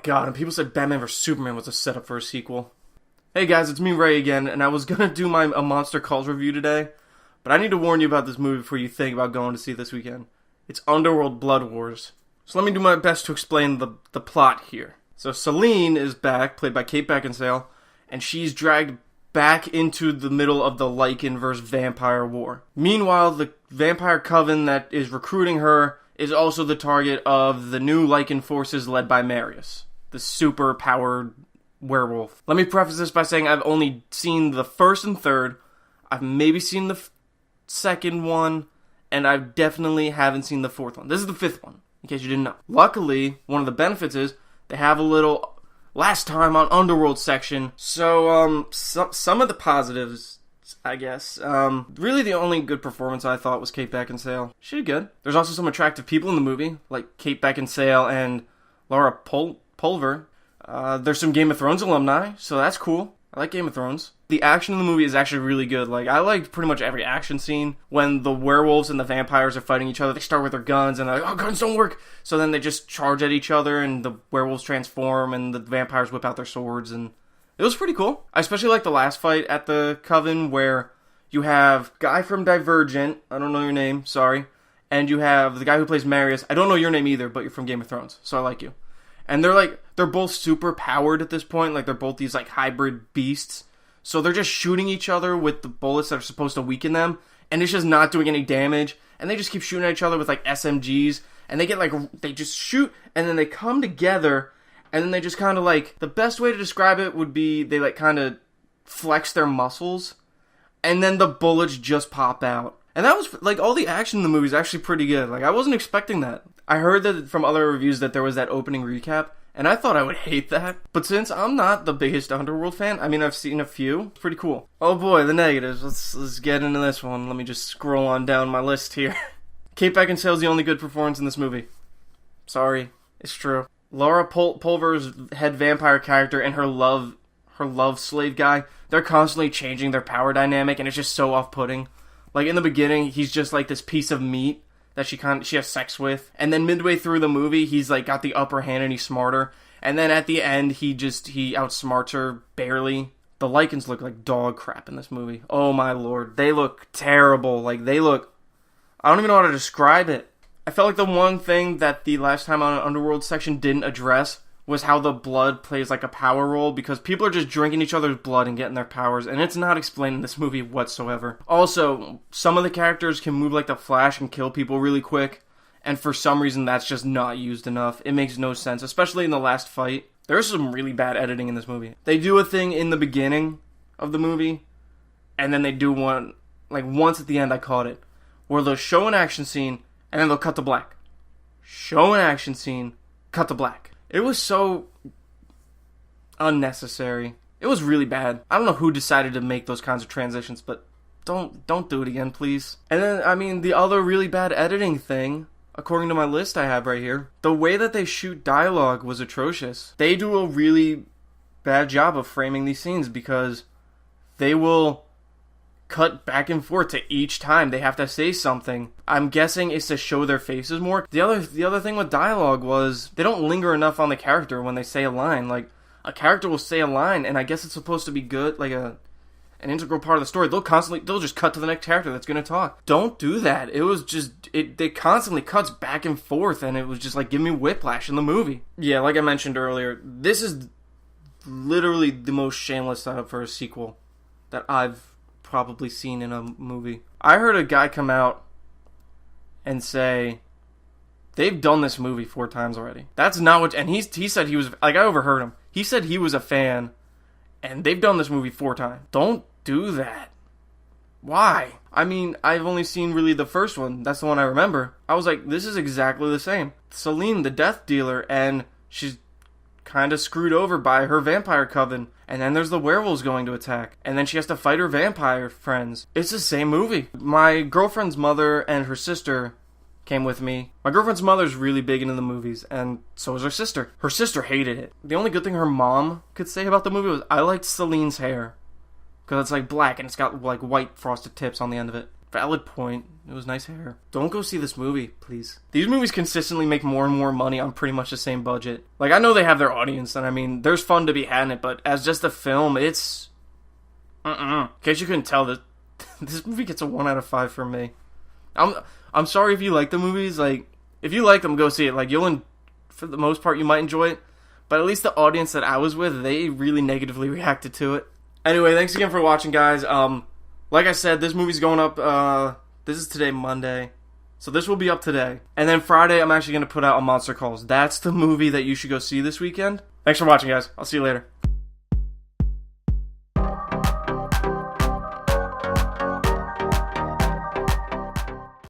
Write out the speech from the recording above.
god, and people said Batman vs Superman was a setup for a sequel. Hey guys, it's me, Ray, again, and I was gonna do a Monster Calls review today, but I need to warn you about this movie before you think about going to see it this weekend. It's Underworld Blood Wars. So let me do my best to explain the plot here. So Selene is back, played by Kate Beckinsale, and she's dragged back into the middle of the lycan versus vampire war. Meanwhile, the vampire coven that is recruiting her is also the target of the new lycan forces led by Marius, the super-powered werewolf. Let me preface this by saying I've only seen the first and third. I've maybe seen the second one, and I definitely haven't seen the fourth one. This is the fifth one, in case you didn't know. Luckily, one of the benefits is they have a little last time on Underworld section. So, some of the positives, I guess. Really the only good performance I thought was Kate Beckinsale. She did good. There's also some attractive people in the movie, like Kate Beckinsale and Laura Pulver. There's some Game of Thrones alumni, so that's cool. I like Game of Thrones. The action in the movie is actually really good. Like, I liked pretty much every action scene. When the werewolves and the vampires are fighting each other, they start with their guns, and they're like, oh, guns don't work! So then they just charge at each other, and the werewolves transform, and the vampires whip out their swords, and it was pretty cool. I especially like the last fight at the Coven, where you have guy from Divergent, I don't know your name, sorry, and you have the guy who plays Marius, I don't know your name either, but you're from Game of Thrones, so I like you. And they're both super powered at this point, like they're both these like hybrid beasts. So they're just shooting each other with the bullets that are supposed to weaken them, and it's just not doing any damage. And they just keep shooting at each other with like SMGs, and they just shoot, and then they come together, and then they just kind of like, the best way to describe it would be they like kind of flex their muscles, and then the bullets just pop out. And that was, like, all the action in the movie is actually pretty good. Like, I wasn't expecting that. I heard that from other reviews that there was that opening recap, and I thought I would hate that. But since I'm not the biggest Underworld fan, I mean, I've seen a few. It's pretty cool. Oh boy, the negatives. Let's get into this one. Let me just scroll on down my list here. Kate Beckinsale's the only good performance in this movie. Sorry, it's true. Laura Pulver's head vampire character and her love slave guy, they're constantly changing their power dynamic, and it's just so off-putting. Like, in the beginning, he's just like this piece of meat that she has sex with. And then midway through the movie, he's like got the upper hand and he's smarter. And then at the end, he outsmarts her barely. The lycans look like dog crap in this movie. Oh my lord. They look terrible. Like, I don't even know how to describe it. I felt like the one thing that the last time on Underworld section didn't address was how the blood plays like a power role, because people are just drinking each other's blood and getting their powers, and it's not explained in this movie whatsoever. Also, some of the characters can move like the Flash and kill people really quick, and for some reason that's just not used enough. It makes no sense, especially in the last fight. There's some really bad editing in this movie. They do a thing in the beginning of the movie, and then they do one, like once at the end I caught it, where they'll show an action scene, and then they'll cut to black. Show an action scene, cut to black. It was so unnecessary. It was really bad. I don't know who decided to make those kinds of transitions, but don't do it again, please. And then, I mean, the other really bad editing thing, according to my list I have right here, the way that they shoot dialogue was atrocious. They do a really bad job of framing these scenes, because they will cut back and forth to each time they have to say something. I'm guessing it's to show their faces more. The other thing with dialogue was they don't linger enough on the character when they say a line. Like, a character will say a line, and I guess it's supposed to be good, like an integral part of the story. They'll just cut to the next character that's gonna talk. Don't do that. They constantly cuts back and forth, and it was just like, give me whiplash in the movie. Yeah, like I mentioned earlier, this is literally the most shameless setup for a sequel that I've probably seen in a movie. I heard a guy come out and say they've done this movie 4 times already. That's not what, and he said he was, like, I overheard him. He said he was a fan, and they've done this movie 4 times. Don't do that. Why? I mean, I've only seen really the first one. That's the one I remember. I was like, this is exactly the same. Selene, the death dealer, and she's kind of screwed over by her vampire coven, and then there's the werewolves going to attack, and then she has to fight her vampire friends. It's the same movie. My girlfriend's mother and her sister came with me. My girlfriend's mother's really big into the movies, and so is her sister. Her sister hated it. The only good thing her mom could say about the movie was, I liked Selene's hair, because it's like black and it's got like white frosted tips on the end of it. Valid point. It was nice hair. Don't go see this movie, please. These movies consistently make more and more money on pretty much the same budget. Like, I know they have their audience, and I mean, there's fun to be had in it, but as just a film, it's... In case you couldn't tell, this movie gets a 1 out of 5 from me. I'm sorry if you like the movies. Like, if you like them, go see it. Like, for the most part, you might enjoy it. But at least the audience that I was with, they really negatively reacted to it. Anyway, thanks again for watching, guys. Like I said, this movie's going up, this is today, Monday. So this will be up today. And then Friday, I'm actually going to put out a Monster Calls. That's the movie that you should go see this weekend. Thanks for watching, guys. I'll see you later.